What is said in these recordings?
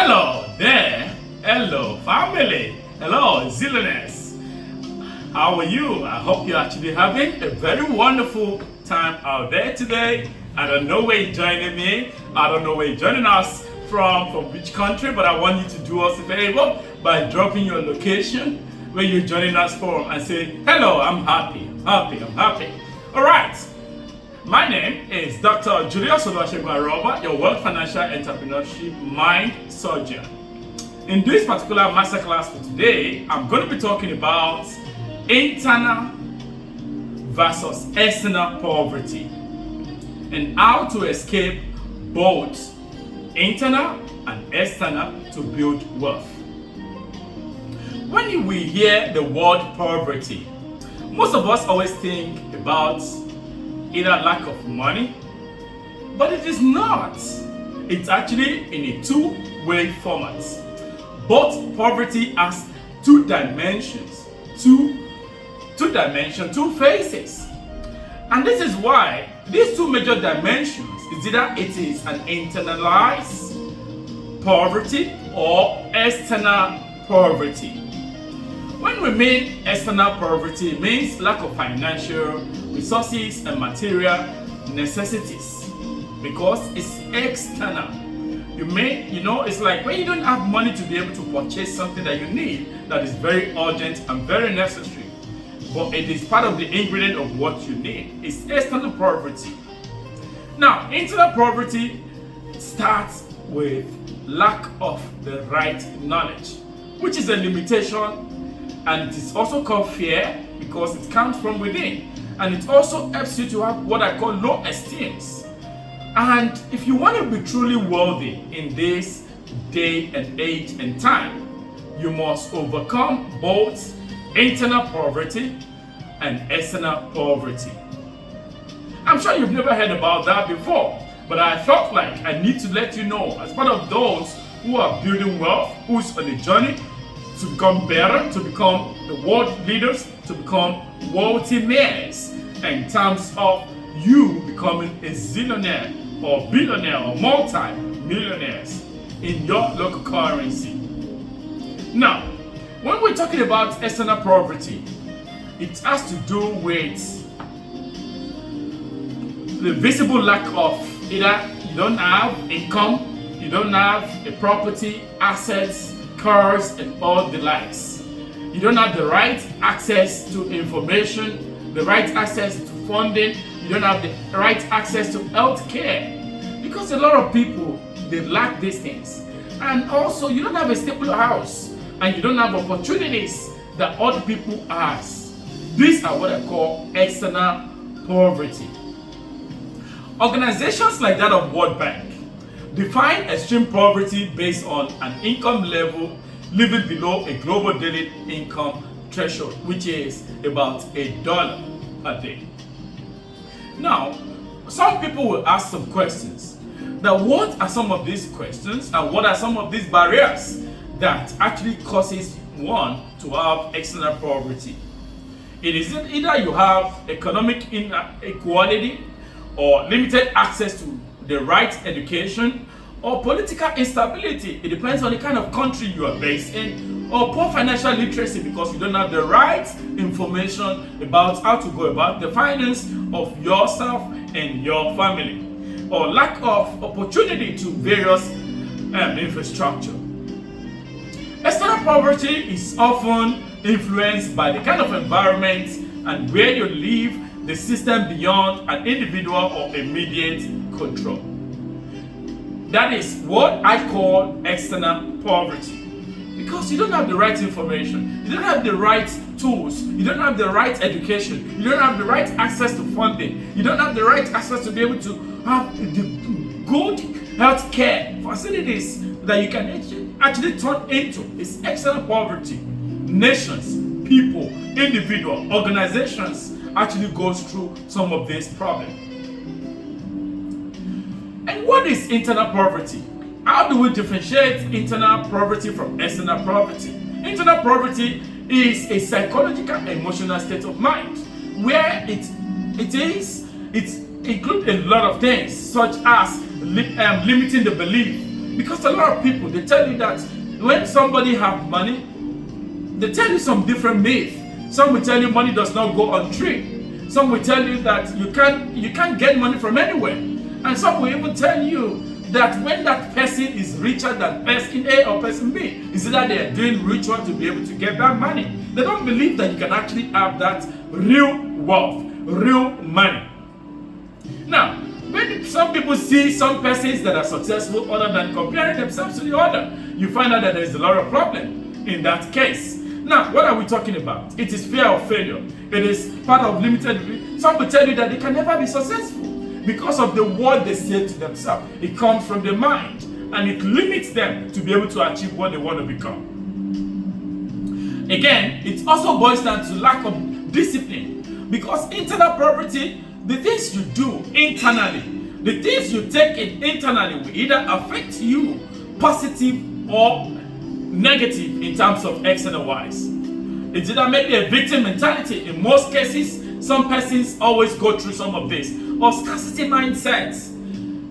Hello there, hello family, hello Zillionaires. How are you? I hope you're actually having a very wonderful time out there today. I don't know where you're joining me, I don't know where you're joining us from which country, but I want you to do us a favor by dropping your location where you're joining us from and say, hello, I'm happy. Alright. My name is Dr. Julius Oluwasegun, your World Financial Entrepreneurship Mind Surgeon. In this particular masterclass for today, I'm going to be talking about internal versus external poverty and how to escape both internal and external to build wealth. When we hear the word poverty, most of us always think about either lack of money, but it is not. It's actually in a two-way format. Both poverty has two dimensions, two faces. And this is why these two major dimensions is either it is an internalized poverty or external poverty. When we mean external poverty, it means lack of financial resources and material necessities because it's external. It's like when you don't have money to be able to purchase something that you need that is very urgent and very necessary, but it is part of the ingredient of what you need. It's external poverty. Now, internal poverty starts with lack of the right knowledge, which is a limitation. And it is also called fear because it comes from within. And it also helps you to have what I call low esteem. And if you want to be truly wealthy in this day and age and time, you must overcome both internal poverty and external poverty. I'm sure you've never heard about that before, but I felt like I need to let you know, as part of those who are building wealth, who's on a journey to become better, to become the world leaders, to become multi-millionaires in terms of you becoming a zillionaire or billionaire or multi-millionaires in your local currency. Now, when we're talking about external poverty, it has to do with the visible lack of either you don't have income, you don't have a property, assets, cars, and all the likes. You don't have the right access to information, the right access to funding, you don't have the right access to health care. Because a lot of people, they lack these things. And also, you don't have a stable house, and you don't have opportunities that other people has. These are what I call external poverty. Organizations like that of World Bank define extreme poverty based on an income level living below a global daily income threshold, which is about $1 a day. Now, some people will ask some questions. Now, what are some of these questions and what are some of these barriers that actually causes one to have external poverty? It is either you have economic inequality or limited access to the right education, or political instability. It depends on the kind of country you are based in, or poor financial literacy because you don't have the right information about how to go about the finance of yourself and your family, or lack of opportunity to various infrastructure. External poverty is often influenced by the kind of environment and where you live, the system beyond an individual or immediate control. That is what I call external poverty. Because you don't have the right information, you don't have the right tools, you don't have the right education, you don't have the right access to funding, you don't have the right access to be able to have the good health care facilities that you can actually turn into. It's external poverty. Nations, people, individual, organizations actually goes through some of these problems. And what is internal poverty? How do we differentiate internal poverty from external poverty? Internal poverty is a psychological emotional state of mind where it includes a lot of things such as limiting the belief Because a lot of people, they tell you that when somebody have money, they tell you some different myth. Some will tell you money does not go on tree. Some will tell you that you can't get money from anywhere. And some will even tell you that when that person is richer than person A or person B, is that they are doing ritual to be able to get that money. They don't believe that you can actually have that real wealth, real money. Now, when some people see some persons that are successful other than comparing themselves to the other, you find out that there is a lot of problem in that case. Now, what are we talking about? It is fear of failure. It is part of limited. Some will tell you that they can never be successful because of the word they say to themselves. It comes from the mind and it limits them to be able to achieve what they want to become. Again, it also boils down to lack of discipline, because internal poverty, the things you do internally, the things you take in internally will either affect you positive or negative in terms of external wise. It's either maybe a victim mentality. In most cases, some persons always go through some of this. Or scarcity mindsets.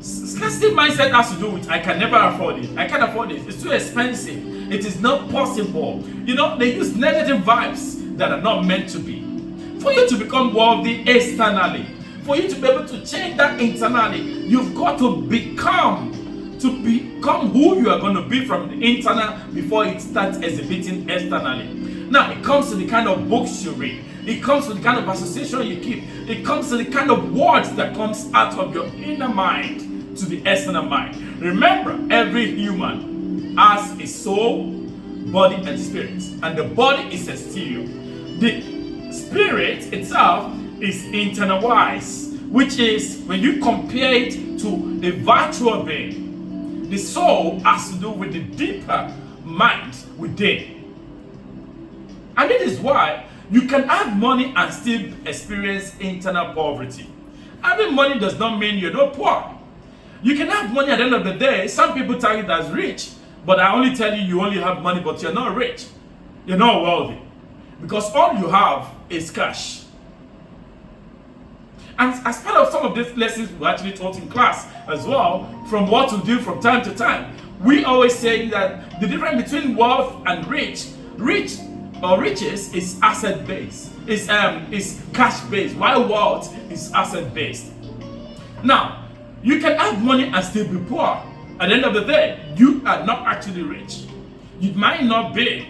Scarcity mindset has to do with I can never afford it. I can't afford it. It's too expensive. It is not possible. You know, they use negative vibes that are not meant to be. For you to become wealthy externally, for you to be able to change that internally, you've got to become who you are going to be from the internal before it starts exhibiting externally. Now, it comes to the kind of books you read. It comes to the kind of association you keep. It comes to the kind of words that comes out of your inner mind to the external mind. Remember, every human has a soul, body, and spirit. And the body is exterior. The spirit itself is internal wise, which is when you compare it to a virtual being. The soul has to do with the deeper mind within. And it is why you can have money and still experience internal poverty. Having money does not mean you're not poor. You can have money at the end of the day. Some people tell you that's rich, but I only tell you you only have money, but you're not rich. You're not wealthy. Because all you have is cash. And as part of some of these lessons we actually taught in class as well, from what to do from time to time, we always say that the difference between wealth and riches is asset based, is cash based, while wealth is asset based. Now, you can have money and still be poor. At the end of the day, you are not actually rich. You might not be.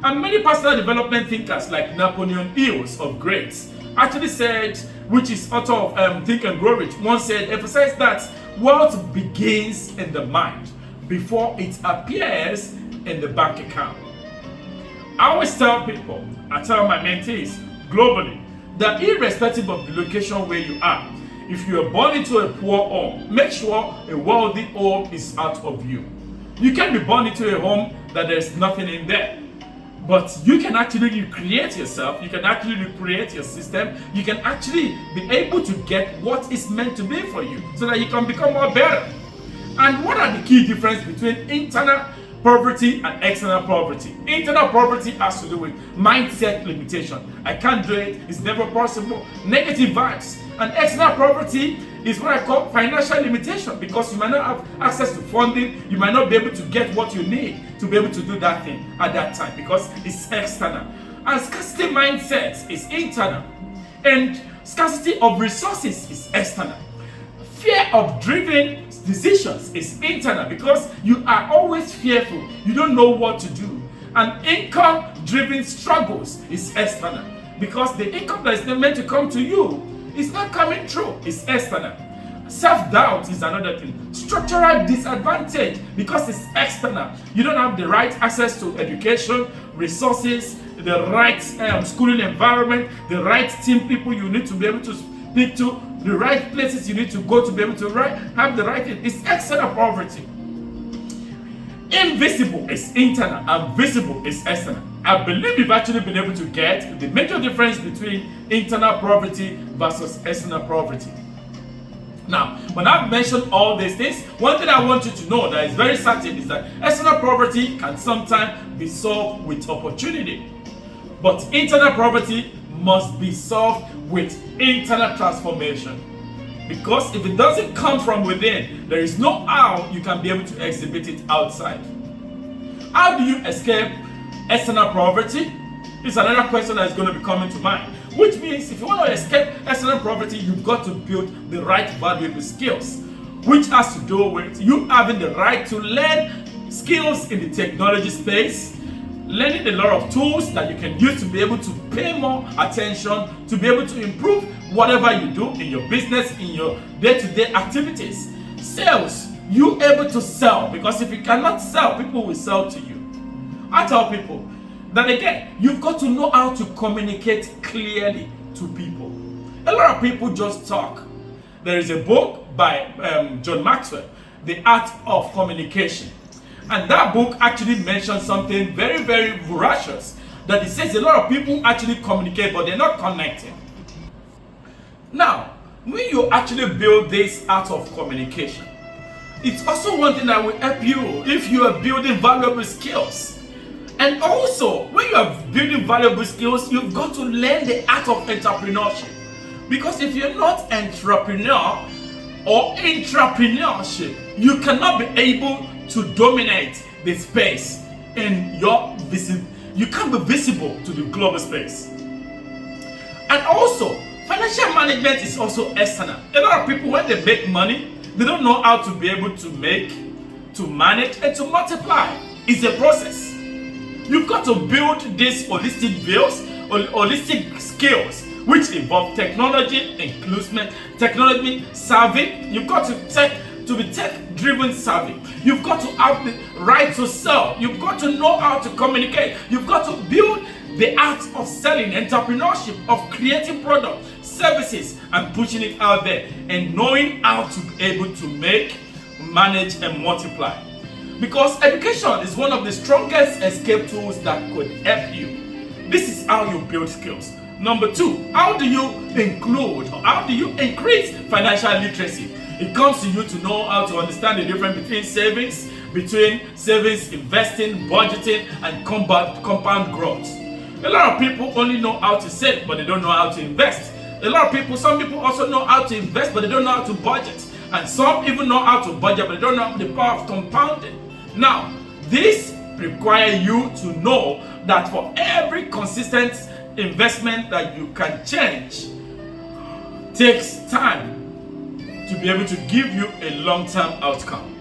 And many personal development thinkers like Napoleon Hills of Greats actually said, which is author of Think and Grow Rich, once said, emphasized that wealth begins in the mind before it appears in the bank account. I always tell people, I tell my mentees globally, that irrespective of the location where you are, if you are born into a poor home, make sure a wealthy home is out of you. You can be born into a home that there's nothing in there. But you can actually recreate yourself, you can actually recreate your system, you can actually be able to get what is meant to be for you so that you can become more better. And what are the key differences between internal poverty and external poverty? Internal poverty has to do with mindset limitation. I can't do it, it's never possible. Negative vibes. And external poverty is what I call financial limitation, because you might not have access to funding, you might not be able to get what you need to be able to do that thing at that time because it's external. And scarcity mindset is internal, and scarcity of resources is external. Fear of driven decisions is internal because you are always fearful, you don't know what to do. And income driven struggles is external because the income that is meant to come to you is not coming through, it's external. Self-doubt is another thing. Structural disadvantage because it's external. You don't have the right access to education, resources, the right schooling environment, the right team people you need to be able to speak to, the right places you need to go to be able to have the right thing. It's external poverty. Invisible is internal and visible is external. I believe we've actually been able to get the major difference between internal poverty versus external poverty. Now, when I've mentioned all these things, one thing I want you to know that is very certain is that external poverty can sometimes be solved with opportunity. But internal poverty must be solved with internal transformation. Because if it doesn't come from within, there is no how you can be able to exhibit it outside. How do you escape external poverty? It's another question that is going to be coming to mind. Which means if you want to escape external poverty, you've got to build the right valuable skills, which has to do with you having the right to learn skills in the technology space, learning a lot of tools that you can use to be able to pay more attention, to be able to improve whatever you do in your business, in your day-to-day activities. Sales, you able to sell, because if you cannot sell, people will sell to you. I tell people that again, you've got to know how to communicate clearly to people. A lot of people just talk. There is a book by John Maxwell, The Art of Communication. And that book actually mentions something very, very voracious. That it says a lot of people actually communicate, but they're not connecting. Now, when you actually build this art of communication, it's also one thing that will help you if you are building valuable skills. And also, when you are building valuable skills, you've got to learn the art of entrepreneurship. Because if you're not entrepreneur or entrepreneurship, you cannot be able to dominate the space in your you can't be visible to the global space. And also, financial management is also external. A lot of people, when they make money, they don't know how to be able to make, to manage, and to multiply. It's a process. You've got to build these holistic views, holistic skills, which involve technology, inclusion, technology savvy. You've got to be tech-driven savvy. You've got to have the right to sell. You've got to know how to communicate. You've got to build the art of selling, entrepreneurship, of creating products, services, and pushing it out there, and knowing how to be able to make, manage, and multiply. Because education is one of the strongest escape tools that could help you. This is how you build skills. Number two, how do you include, or how do you increase financial literacy? It comes to you to know how to understand the difference between savings, investing, budgeting, and compound growth. A lot of people only know how to save, but they don't know how to invest. Some people also know how to invest, but they don't know how to budget. And some even know how to budget, but they don't know the power of compounding. Now, this requires you to know that for every consistent investment that you can change, takes time to be able to give you a long-term outcome.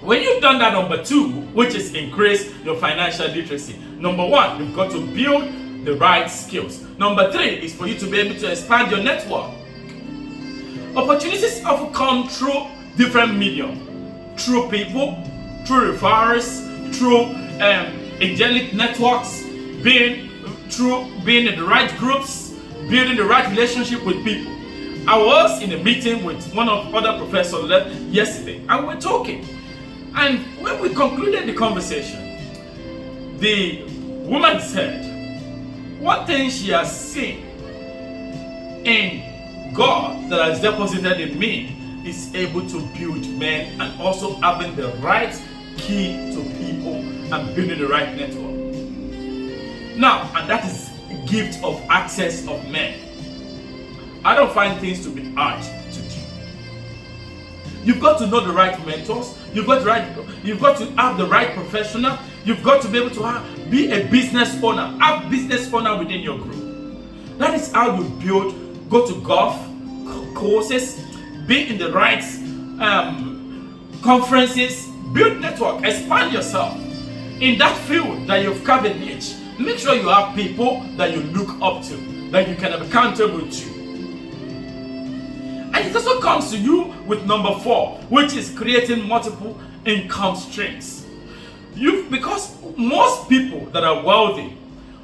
When you've done that, number two, which is increase your financial literacy. Number one, you've got to build the right skills. Number three is for you to be able to expand your network. Opportunities often come through different mediums. Through people, through referrals, through angelic networks, being in the right groups, building the right relationship with people. I was in a meeting with one of other professors yesterday, and we're talking. And when we concluded the conversation, the woman said, one thing she has seen in God that has deposited in me is able to build men, and also having the right key to people and building the right network. Now, and that is a gift of access of men. I don't find things to be hard to do. You've got to know the right mentors. You've got to have the right professional. You've got to be able to be a business owner. Have business owner within your group. That is how you build. Go to golf courses. Be in the right conferences, build network, expand yourself. In that field that you've carved a niche, make sure you have people that you look up to, that you can be accountable to. And it also comes to you with number four, which is creating multiple income streams. Because most people that are wealthy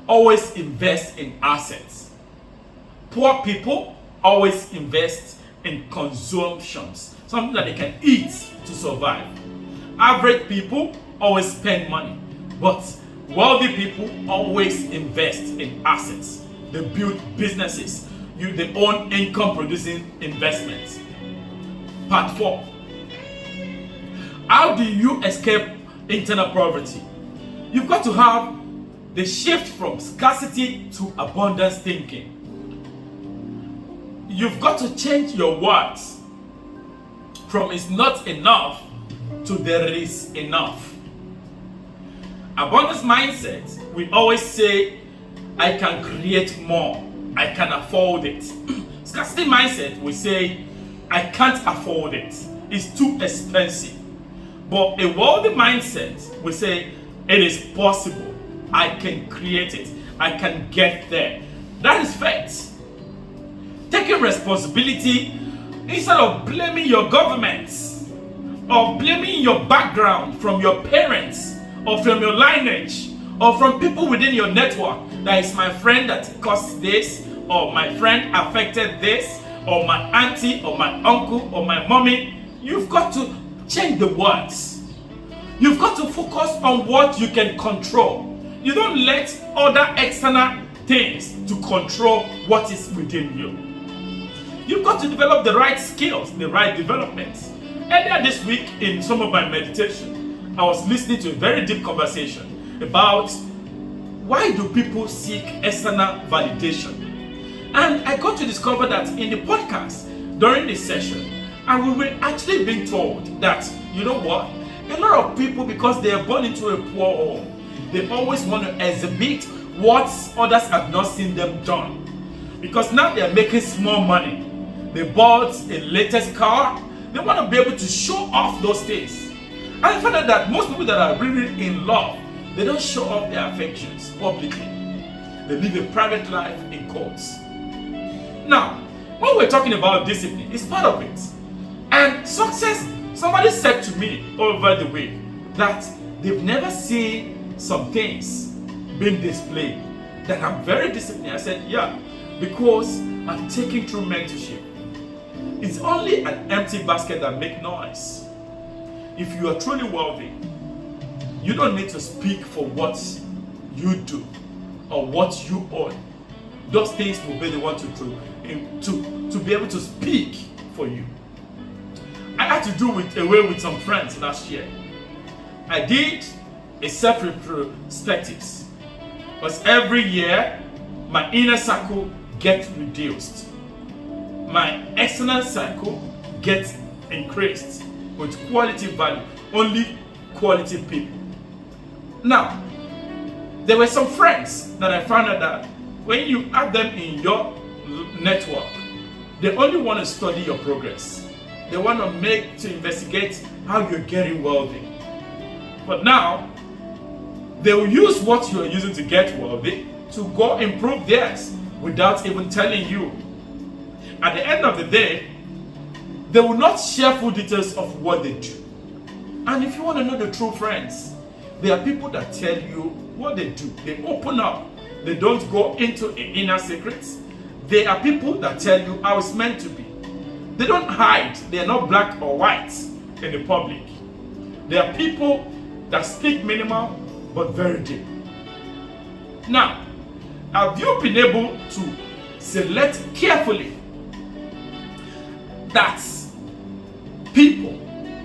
always invest in assets. Poor people always invest in consumptions, something that they can eat to survive. Average people always spend money, but wealthy people always invest in assets. They build businesses. They own income-producing investments. Part 4. How do you escape internal poverty? You've got to have the shift from scarcity to abundance thinking. you've got to change your words from "it's not enough" to "there is enough." Abundance mindset, we always say, "I can create more, I can afford it." Scarcity mindset, we say, "I can't afford it, it's too expensive." But a wealthy mindset, we say, "It is possible, I can create it, I can get there." That is faith. Taking responsibility instead of blaming your government or blaming your background from your parents or from your lineage or from people within your network. That is my friend that caused this, or my friend affected this, or my auntie or my uncle or my mommy. You've got to change the words. You've got to focus on what you can control. You don't let other external things to control what is within you. You've got to develop the right skills, the right developments. Earlier this week, in some of my meditation, I was listening to a very deep conversation about why do people seek external validation. And I got to discover that in the podcast, during this session, I were actually being told that, you know what, a lot of people, because they are born into a poor home, they always want to exhibit what others have not seen them done. Because now they are making small money. They bought a latest car. They want to be able to show off those things. And I found out that most people that are really in love, they don't show off their affections publicly. They live a private life in quotes. Now, when we're talking about discipline, it's part of it. And success, somebody said to me over the way that they've never seen some things being displayed, that I'm very disciplined. I said, yeah, because I'm taking through mentorship. It's only an empty basket that makes noise. If you are truly wealthy, you don't need to speak for what you do or what you own. Those things will be the one to be able to speak for you. I had to do away with some friends last year. I did a self-retrospectives, because every year my inner circle gets reduced. My external circle gets increased with quality value, only quality people. Now, there were some friends that I found out that when you add them in your network, they only want to study your progress. They want to investigate how you're getting wealthy. But now, they will use what you are using to get wealthy to go improve theirs without even telling you. At the end of the day, they will not share full details of what they do. And if you want to know the true friends, there are people that tell you what they do. They open up. They don't go into inner secrets. There are people that tell you how it's meant to be. They don't hide. They are not black or white in the public. There are people that speak minimal but very deep. Now, have you been able to select carefully that people?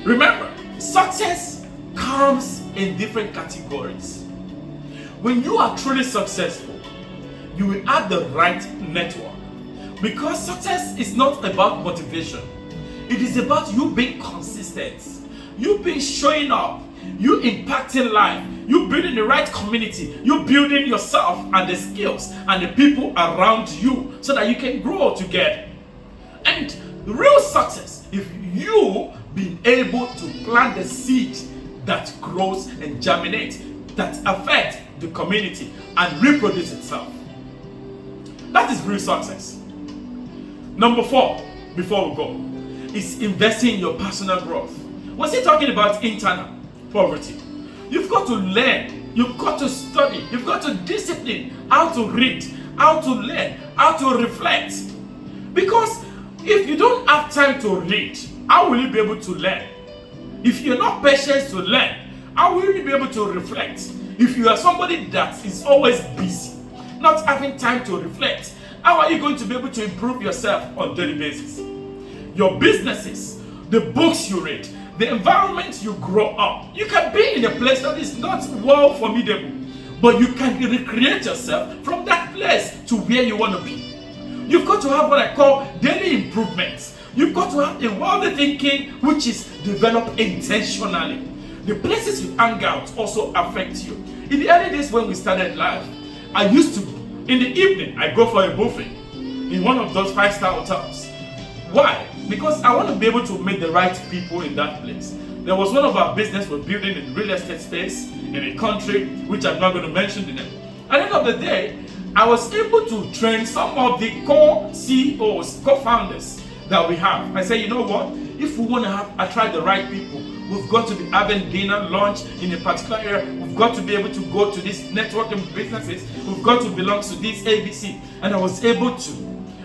Remember, success comes in different categories. When you are truly successful, you will have the right network. Because success is not about motivation. It is about you being consistent. You being showing up. You impacting life. You building the right community. You building yourself and the skills and the people around you so that you can grow together. And real success, if you being able to plant the seed that grows and germinates, that affects the community and reproduce itself. That is real success. Number 4, before we go, is investing in your personal growth. We're still talking about internal poverty. You've got to learn, you've got to study, you've got to discipline how to read, how to learn, how to reflect. Because if you don't have time to read, how will you be able to learn? If you're not patient to learn, how will you be able to reflect? If you are somebody that is always busy, not having time to reflect, how are you going to be able to improve yourself on a daily basis? Your businesses, the books you read, the environment you grow up. You can be in a place that is not well formidable, but you can recreate yourself from that place to where you want to be. You've got to have what I call daily improvements. You've got to have a wealthy thinking which is developed intentionally. The places you hang out also affect you. In the early days when we started life, I used to, in the evening, I go for a buffet in one of those 5-star hotels. Why? Because I want to be able to meet the right people in that place. There was one of our business we're building in real estate space in a country which I'm not going to mention the name. At the end of the day, I was able to train some of the co-CEOs, co-founders that we have. I say, you know what? If we want to attract the right people, we've got to be having dinner, lunch in a particular area. We've got to be able to go to these networking businesses. We've got to belong to this ABC. And I was able to.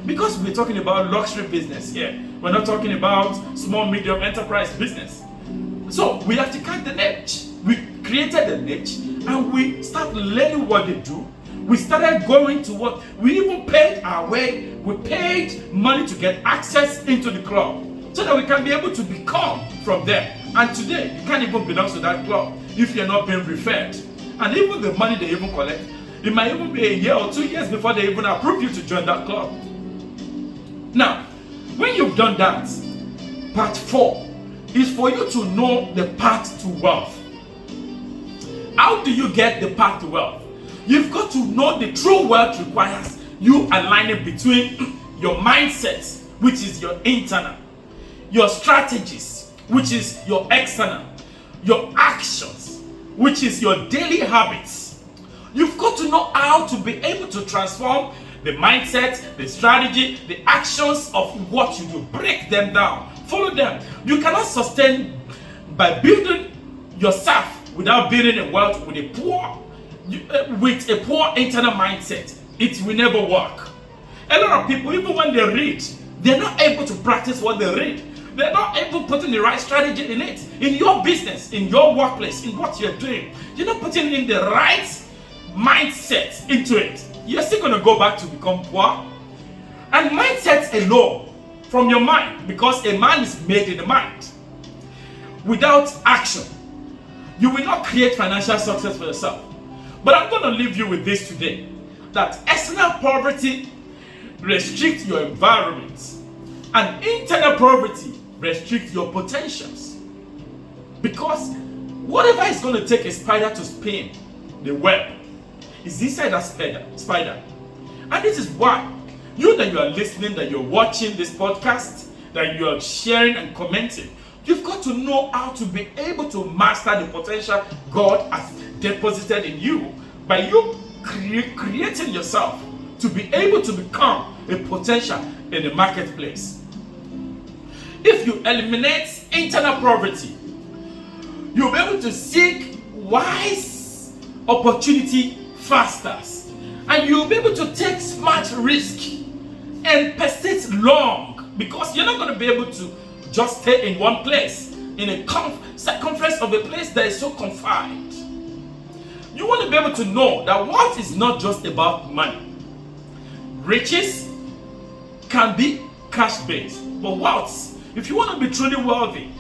Because we're talking about luxury business here. We're not talking about small, medium enterprise business. So we have to cut the niche. We created the niche and we started learning what they do. We started going to what we even paid our way. We paid money to get access into the club so that we can be able to become from there. And today, you can't even belong to that club if you're not being referred. And even the money they even collect, it might even be a year or 2 years before they even approve you to join that club. Now, when you've done that, part 4 is for you to know the path to wealth. How do you get the path to wealth? You've got to know the true wealth requires you aligning between your mindset, which is your internal, your strategies, which is your external, your actions, which is your daily habits. You've got to know how to be able to transform the mindset, the strategy, the actions of what you do. Break them down. Follow them. You cannot sustain by building yourself without building a wealth with a poor internal mindset. It will never work. A lot of people, even when they read, they're not able to practice what they read. They're not able to put in the right strategy in it. In your business, in your workplace, in what you're doing, you're not putting in the right mindset into it. You're still going to go back to become poor. And mindset alone from your mind, because a man is made in the mind. Without action, you will not create financial success for yourself. But I'm going to leave you with this today, that external poverty restricts your environment and internal poverty restricts your potentials. Because whatever is going to take a spider to spin the web is inside that spider. And this is why you that you are listening, that you're watching this podcast, that you are sharing and commenting, you've got to know how to be able to master the potential God has deposited in you by you creating yourself to be able to become a potential in the marketplace. If you eliminate internal poverty, you'll be able to seek wise opportunity faster, and you'll be able to take smart risk and persist long, because you're not going to be able to just stay in one place, in a circumference of a place that is so confined. You want to be able to know that wealth is not just about money. Riches can be cash-based, but wealth, if you want to be truly wealthy,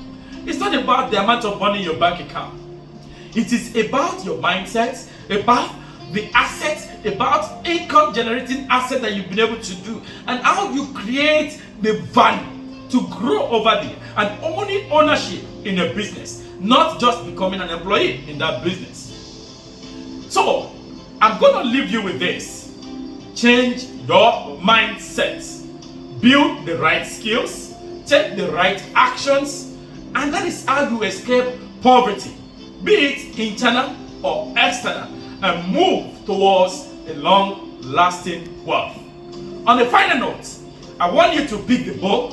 it's not about the amount of money in your bank account. It is about your mindset, about the assets, about income-generating assets that you've been able to do, and how you create the value to grow over there and owning ownership in a business, not just becoming an employee in that business. So, I'm going to leave you with this. Change your mindset. Build the right skills. Take the right actions. And that is how you escape poverty, be it internal or external, and move towards a long-lasting wealth. On a final note, I want you to pick the book,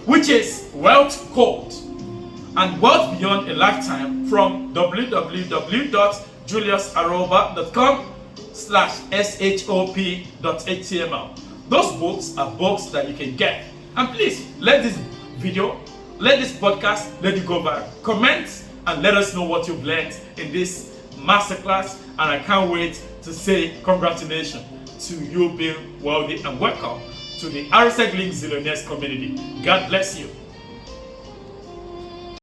which is Wealth Code and Wealth Beyond a Lifetime from www.juliusaroba.com/shop.html. Those books are books that you can get. And please, let this video, let this podcast, let it go viral. Comment and let us know what you've learned in this masterclass. And I can't wait to say congratulations to you being wealthy, and welcome to the RSEG Link Zillionaires community. God bless you.